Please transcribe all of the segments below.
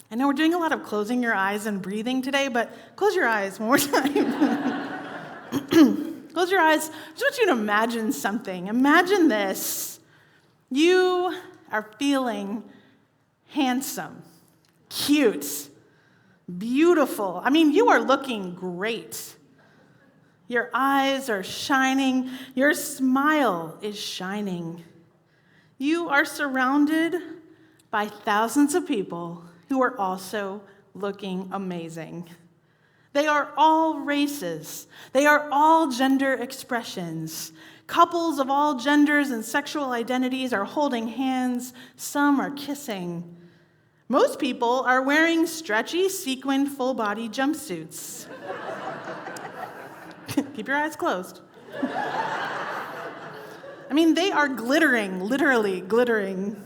I know we're doing a lot of closing your eyes and breathing today, but close your eyes one more time. Close your eyes. I just want you to imagine something. Imagine this. You are feeling handsome, cute, beautiful. I mean, you are looking great. Your eyes are shining. Your smile is shining. You are surrounded by thousands of people who are also looking amazing. They are all races. They are all gender expressions. Couples of all genders and sexual identities are holding hands. Some are kissing. Most people are wearing stretchy, sequined, full-body jumpsuits. Keep your eyes closed. I mean, they are glittering, literally glittering.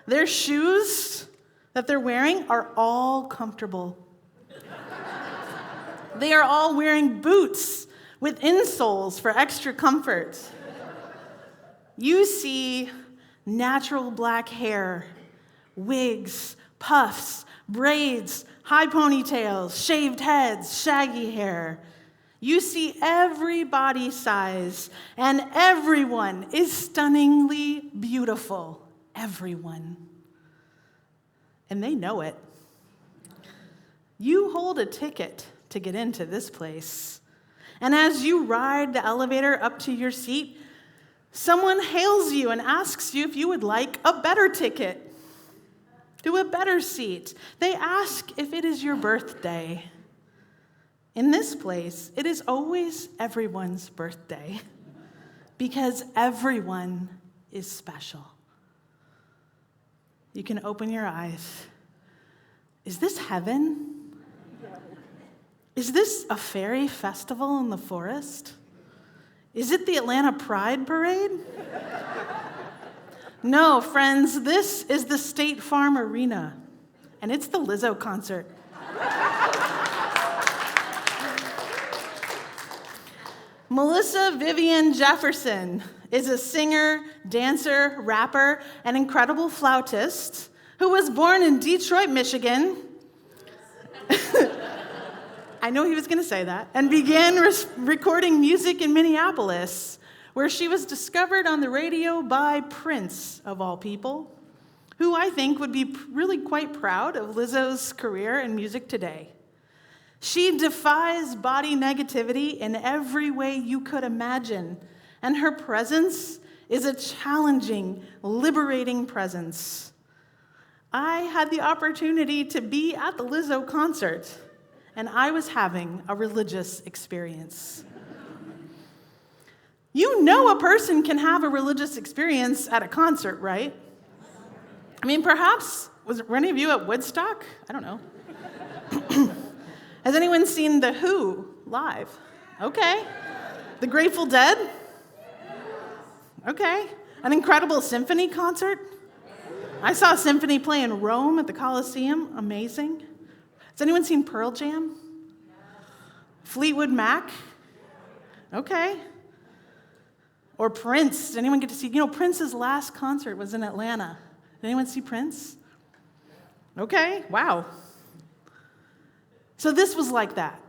Their shoes that they're wearing are all comfortable. They are all wearing boots with insoles for extra comfort. You see natural black hair, wigs, puffs, braids, high ponytails, shaved heads, shaggy hair. You see every body size, and everyone is stunningly beautiful. Everyone. And they know it. You hold a ticket to get into this place. And as you ride the elevator up to your seat, someone hails you and asks you if you would like a better ticket to a better seat. They ask if it is your birthday. In this place, it is always everyone's birthday because everyone is special. You can open your eyes. Is this heaven? Is this a fairy festival in the forest? Is it the Atlanta Pride Parade? No, friends, this is the State Farm Arena, and it's the Lizzo concert. Melissa Vivian Jefferson is a singer, dancer, rapper, and incredible flautist who was born in Detroit, Michigan. I know he was going to say that. And began recording music in Minneapolis, where she was discovered on the radio by Prince, of all people, who I think would be really quite proud of Lizzo's career in music today. She defies body negativity in every way you could imagine, and her presence is a challenging, liberating presence. I had the opportunity to be at the Lizzo concert, and I was having a religious experience. You know a person can have a religious experience at a concert, right? I mean, perhaps, were any of you at Woodstock? I don't know. Has anyone seen The Who live? Okay. The Grateful Dead? Okay. An incredible symphony concert? I saw a symphony play in Rome at the Colosseum. Amazing. Has anyone seen Pearl Jam? Fleetwood Mac? Okay. Or Prince. Did anyone get to see? Prince's last concert was in Atlanta. Did anyone see Prince? Okay. Wow. So this was like that.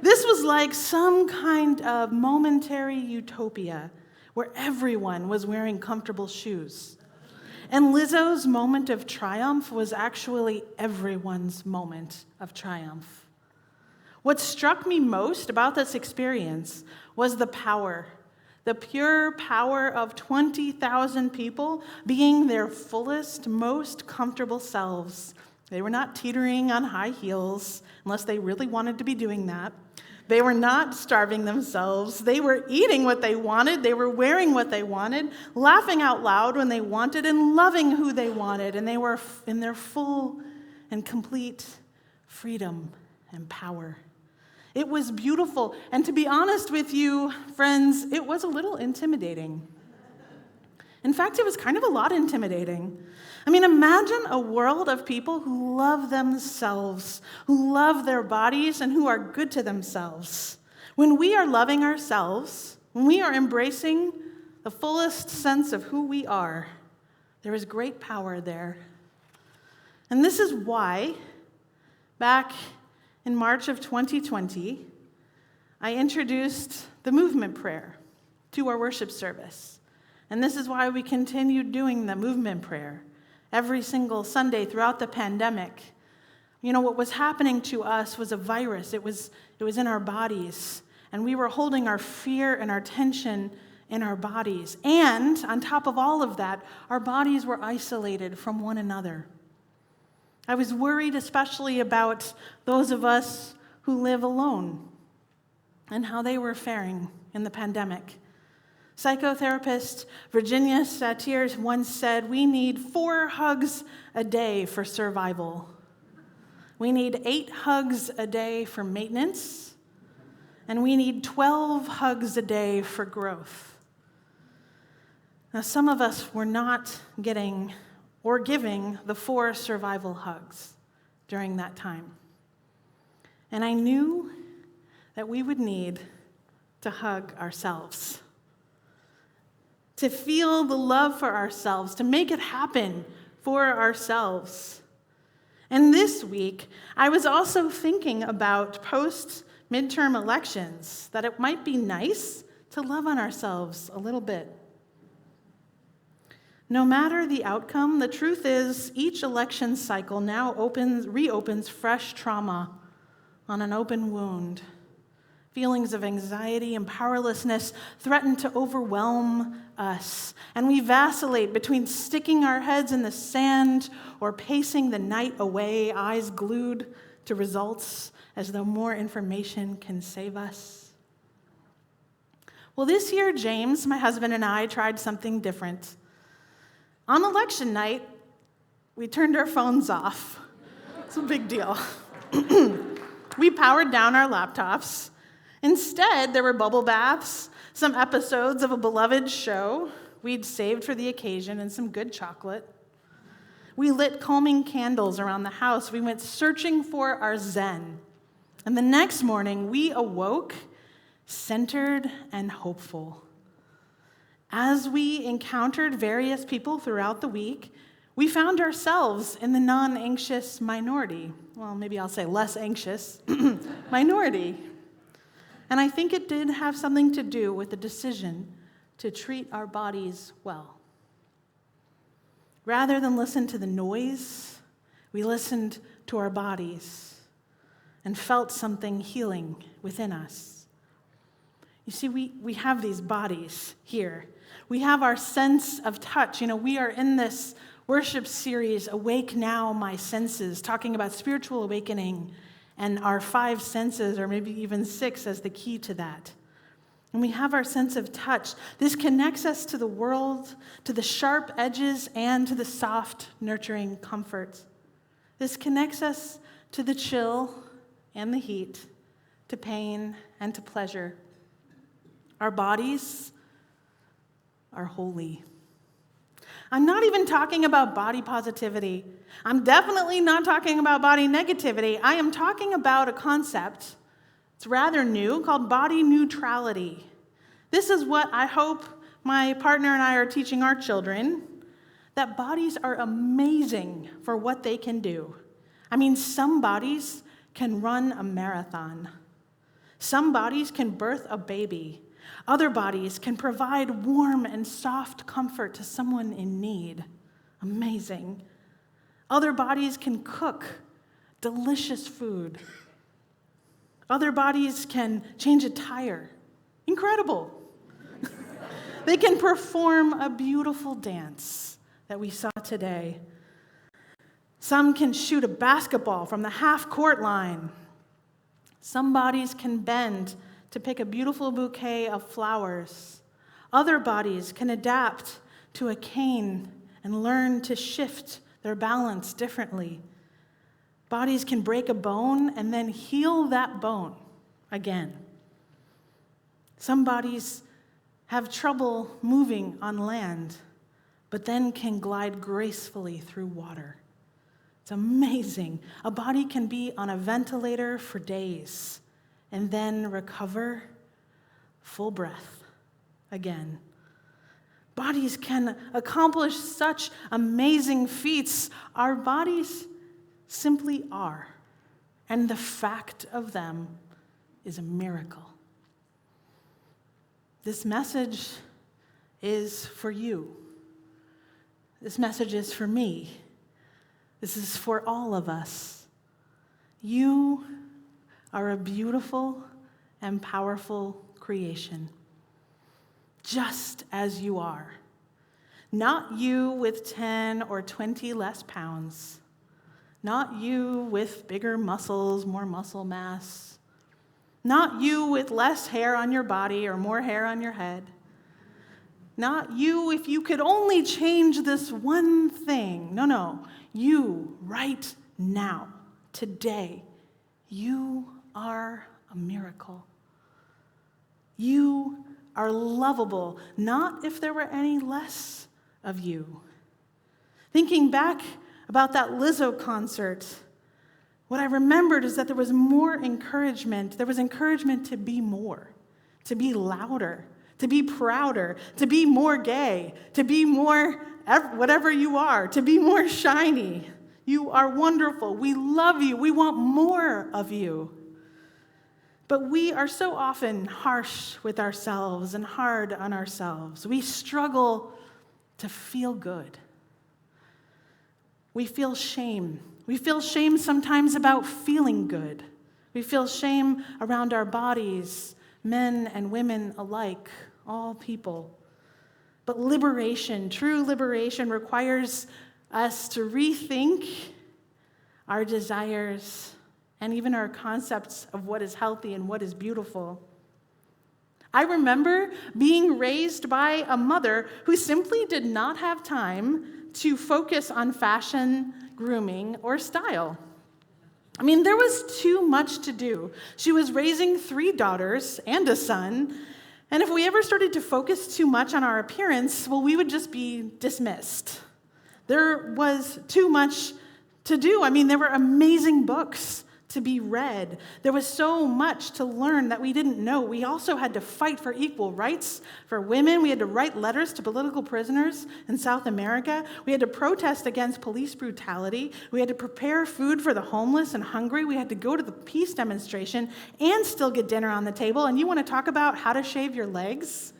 This was like some kind of momentary utopia where everyone was wearing comfortable shoes. And Lizzo's moment of triumph was actually everyone's moment of triumph. What struck me most about this experience was the power, the pure power of 20,000 people being their fullest, most comfortable selves. They were not teetering on high heels, unless they really wanted to be doing that. They were not starving themselves. They were eating what they wanted. They were wearing what they wanted, laughing out loud when they wanted, and loving who they wanted. And they were in their full and complete freedom and power. It was beautiful. And to be honest with you, friends, it was a little intimidating. In fact, it was kind of a lot intimidating. I mean, imagine a world of people who love themselves, who love their bodies, and who are good to themselves. When we are loving ourselves, when we are embracing the fullest sense of who we are, there is great power there. And this is why, back in March of 2020, I introduced the movement prayer to our worship service. And this is why we continued doing the movement prayer every single Sunday throughout the pandemic. You know, what was happening to us was a virus. It was in our bodies. And we were holding our fear and our tension in our bodies. And on top of all of that, our bodies were isolated from one another. I was worried especially about those of us who live alone and how they were faring in the pandemic. Psychotherapist Virginia Satir once said, "We need 4 hugs a day for survival. We need 8 hugs a day for maintenance, and we need 12 hugs a day for growth." Now, some of us were not getting or giving the 4 survival hugs during that time. And I knew that we would need to hug ourselves, to feel the love for ourselves, to make it happen for ourselves. And this week, I was also thinking about post-midterm elections, that it might be nice to love on ourselves a little bit. No matter the outcome, the truth is each election cycle now reopens fresh trauma on an open wound. Feelings of anxiety and powerlessness threaten to overwhelm us, and we vacillate between sticking our heads in the sand or pacing the night away, eyes glued to results as though more information can save us. Well, this year, James, my husband, and I tried something different. On election night, we turned our phones off. It's a big deal. We powered down our laptops. Instead, there were bubble baths, some episodes of a beloved show we'd saved for the occasion, and some good chocolate. We lit calming candles around the house. We went searching for our zen. And the next morning, we awoke centered and hopeful. As we encountered various people throughout the week, we found ourselves in the non-anxious minority. Well, maybe I'll say less anxious minority. And I think it did have something to do with the decision to treat our bodies well. Rather than listen to the noise, we listened to our bodies and felt something healing within us. You see, we have these bodies here. We have our sense of touch. You know, we are in this worship series, Awake Now, My Senses, talking about spiritual awakening and our 5 senses, or maybe even 6, as the key to that. And we have our sense of touch. This connects us to the world, to the sharp edges, and to the soft, nurturing comforts. This connects us to the chill and the heat, to pain and to pleasure. Our bodies are holy. I'm not even talking about body positivity. I'm definitely not talking about body negativity. I am talking about a concept, it's rather new, called body neutrality. This is what I hope my partner and I are teaching our children, that bodies are amazing for what they can do. I mean, some bodies can run a marathon. Some bodies can birth a baby. Other bodies can provide warm and soft comfort to someone in need. Amazing. Other bodies can cook delicious food. Other bodies can change a tire. Incredible. They can perform a beautiful dance that we saw today. Some can shoot a basketball from the half-court line. Some bodies can bend to pick a beautiful bouquet of flowers. Other bodies can adapt to a cane and learn to shift their balance differently. Bodies can break a bone and then heal that bone again. Some bodies have trouble moving on land, but then can glide gracefully through water. It's amazing. A body can be on a ventilator for days and then recover full breath again. Bodies can accomplish such amazing feats. Our bodies simply are, and the fact of them is a miracle. This message is for you. This message is for me. This is for all of us. You are a beautiful and powerful creation, just as you are. Not you with 10 or 20 less pounds. Not you with bigger muscles, more muscle mass. Not you with less hair on your body or more hair on your head. Not you if you could only change this one thing. No. You, right now, today, you are a miracle. You are lovable, not if there were any less of you. Thinking back about that Lizzo concert, what I remembered is that there was more encouragement. There was encouragement to be more, to be louder, to be prouder, to be more gay, to be more whatever you are, to be more shiny. You are wonderful. We love you. We want more of you. But we are so often harsh with ourselves and hard on ourselves. We struggle to feel good. We feel shame. We feel shame sometimes about feeling good. We feel shame around our bodies, men and women alike, all people. But liberation, true liberation, requires us to rethink our desires and even our concepts of what is healthy and what is beautiful. I remember being raised by a mother who simply did not have time to focus on fashion, grooming, or style. I mean, there was too much to do. She was raising 3 daughters and a son, and if we ever started to focus too much on our appearance, well, we would just be dismissed. There was too much to do. I mean, there were amazing books to be read. There was so much to learn that we didn't know. We also had to fight for equal rights for women. We had to write letters to political prisoners in South America. We had to protest against police brutality. We had to prepare food for the homeless and hungry. We had to go to the peace demonstration and still get dinner on the table. And you want to talk about how to shave your legs?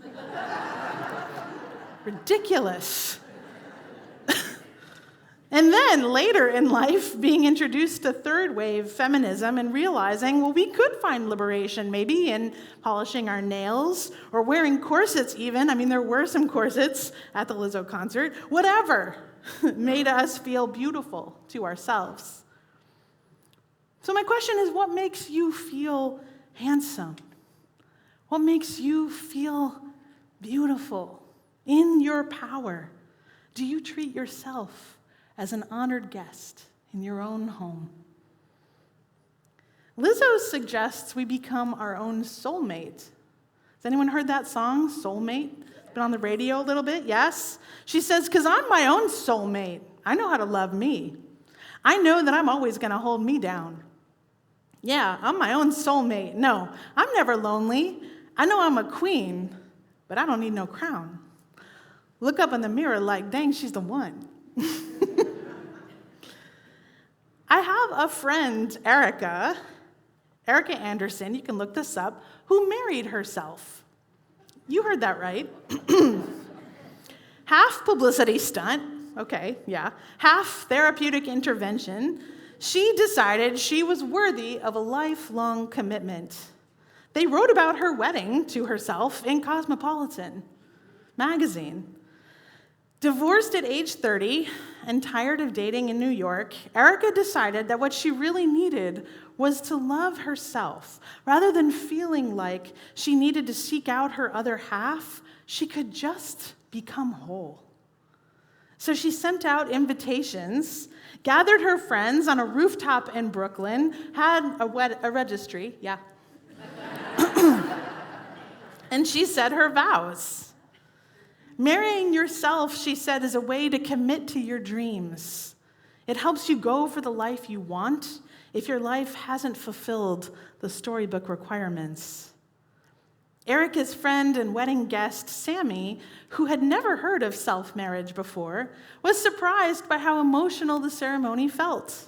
Ridiculous. And then later in life, being introduced to third wave feminism and realizing, well, we could find liberation maybe in polishing our nails or wearing corsets even. I mean, there were some corsets at the Lizzo concert. Whatever made us feel beautiful to ourselves. So my question is, what makes you feel handsome? What makes you feel beautiful in your power? Do you treat yourself as an honored guest in your own home? Lizzo suggests we become our own soulmate. Has anyone heard that song, Soulmate? It's been on the radio a little bit, yes? She says, because I'm my own soulmate. I know how to love me. I know that I'm always going to hold me down. Yeah, I'm my own soulmate. No, I'm never lonely. I know I'm a queen, but I don't need no crown. Look up in the mirror like, dang, she's the one. I have a friend, Erica Anderson, you can look this up, who married herself. You heard that right. Half publicity stunt, okay, yeah, half therapeutic intervention. She decided she was worthy of a lifelong commitment. They wrote about her wedding to herself in Cosmopolitan magazine. Divorced at age 30 and tired of dating in New York, Erica decided that what she really needed was to love herself. Rather than feeling like she needed to seek out her other half, she could just become whole. So she sent out invitations, gathered her friends on a rooftop in Brooklyn, had a registry, yeah. And she said her vows. Marrying yourself, she said, is a way to commit to your dreams. It helps you go for the life you want if your life hasn't fulfilled the storybook requirements. Erica's friend and wedding guest, Sammy, who had never heard of self-marriage before, was surprised by how emotional the ceremony felt.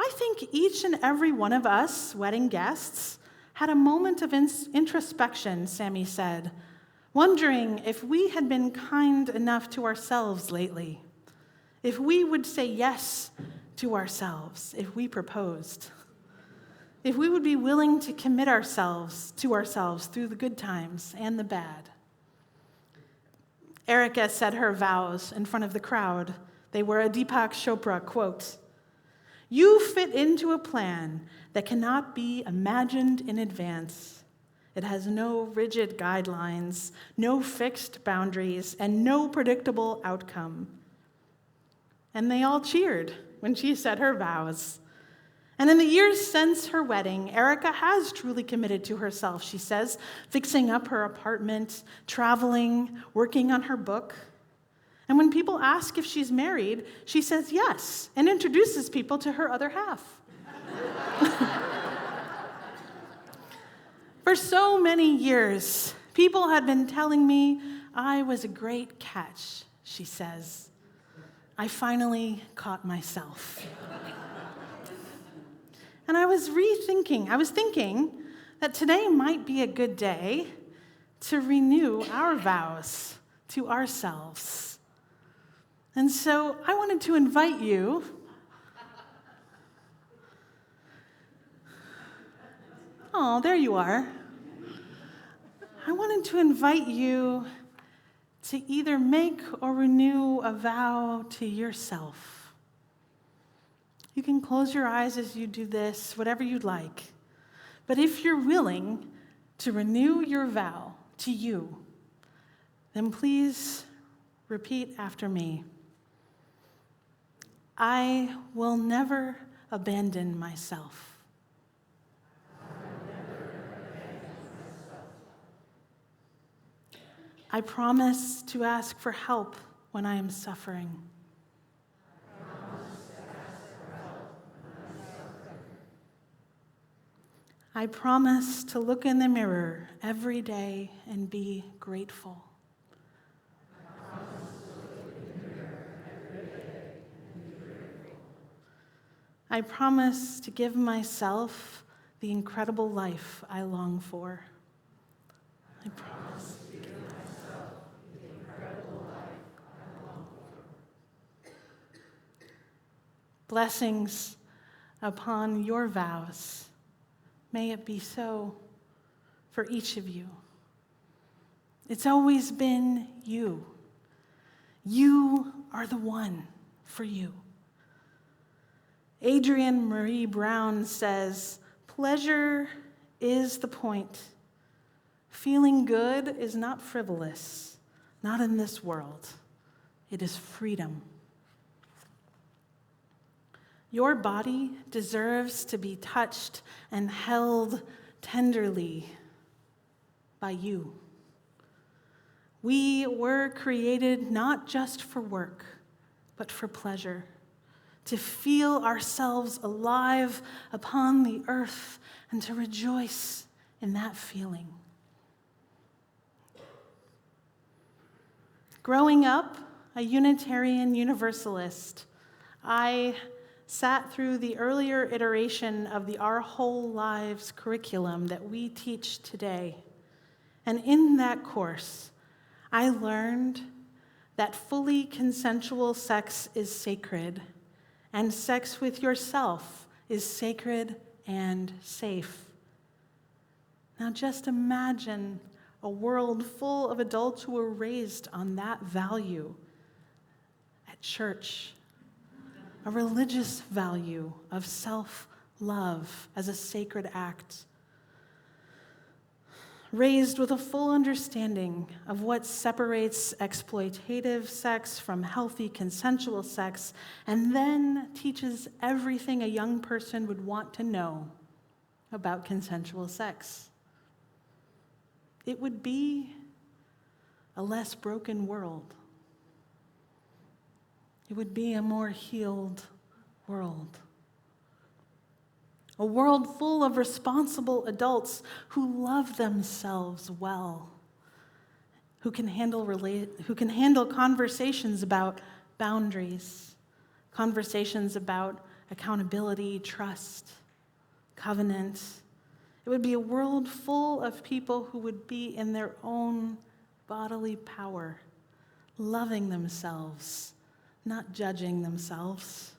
I think each and every one of us wedding guests had a moment of introspection, Sammy said, wondering if we had been kind enough to ourselves lately, if we would say yes to ourselves if we proposed, if we would be willing to commit ourselves to ourselves through the good times and the bad. Erica said her vows in front of the crowd. They were a Deepak Chopra quote. "You fit into a plan that cannot be imagined in advance. It has no rigid guidelines, no fixed boundaries, and no predictable outcome." And they all cheered when she said her vows. And in the years since her wedding, Erica has truly committed to herself, she says, fixing up her apartment, traveling, working on her book. And when people ask if she's married, she says yes and introduces people to her other half. For so many years, people had been telling me I was a great catch, she says. I finally caught myself. And I was thinking that today might be a good day to renew our vows to ourselves. And so I wanted to invite you oh, there you are. I wanted to invite you to either make or renew a vow to yourself. You can close your eyes as you do this, whatever you'd like. But if you're willing to renew your vow to you, then please repeat after me. I will never abandon myself. I promise to ask for help when I am suffering. I promise to look in the mirror every day and be grateful. I promise to give myself the incredible life I long for. I promise to give myself the incredible life I long for. Blessings upon your vows. May it be so for each of you. It's always been you. You are the one for you. Adrienne Marie Brown says, "Pleasure is the point. Feeling good is not frivolous, not in this world. It is freedom." Your body deserves to be touched and held tenderly by you. We were created not just for work, but for pleasure, to feel ourselves alive upon the earth and to rejoice in that feeling. Growing up a Unitarian Universalist, I sat through the earlier iteration of the Our Whole Lives curriculum that we teach today. And in that course, I learned that fully consensual sex is sacred, and sex with yourself is sacred and safe. Now just imagine a world full of adults who were raised on that value at church. A religious value of self-love as a sacred act. Raised with a full understanding of what separates exploitative sex from healthy consensual sex, and then teaches everything a young person would want to know about consensual sex. It would be a less broken world. It would be a more healed world. A world full of responsible adults who love themselves well, who can handle conversations about boundaries, conversations about accountability, trust, covenant. It would be a world full of people who would be in their own bodily power, loving themselves, not judging themselves,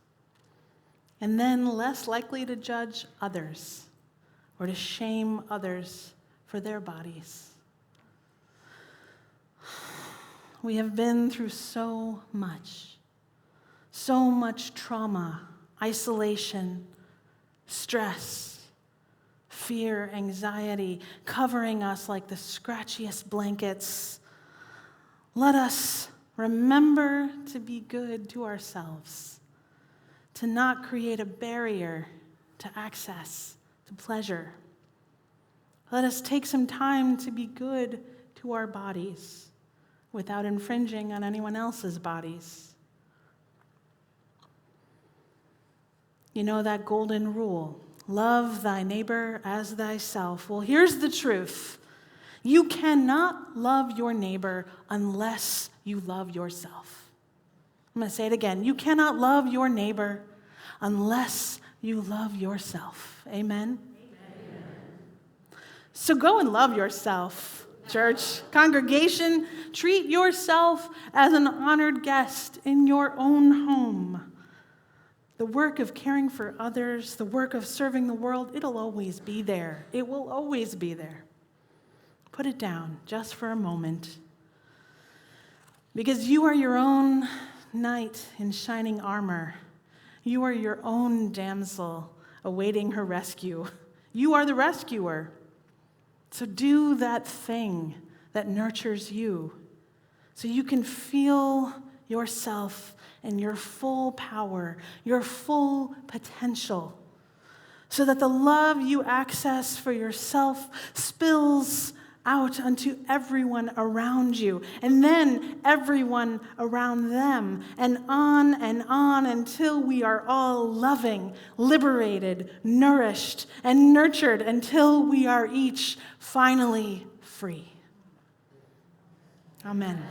and then less likely to judge others or to shame others for their bodies. We have been through so much trauma, isolation, stress, fear, anxiety, covering us like the scratchiest blankets. Let us remember to be good to ourselves, to not create a barrier to access, to pleasure. Let us take some time to be good to our bodies without infringing on anyone else's bodies. You know that golden rule, love thy neighbor as thyself. Well, here's the truth. You cannot love your neighbor unless you love yourself. I'm going to say it again. You cannot love your neighbor unless you love yourself. Amen? Amen. So go and love yourself. Church, congregation, treat yourself as an honored guest in your own home. The work of caring for others, the work of serving the world, it'll always be there. It will always be there. Put it down just for a moment. Because you are your own knight in shining armor. You are your own damsel awaiting her rescue. You are the rescuer. So do that thing that nurtures you so you can feel yourself in your full power, your full potential, so that the love you access for yourself spills out unto everyone around you, and then everyone around them, and on until we are all loving, liberated, nourished, and nurtured until we are each finally free. Amen.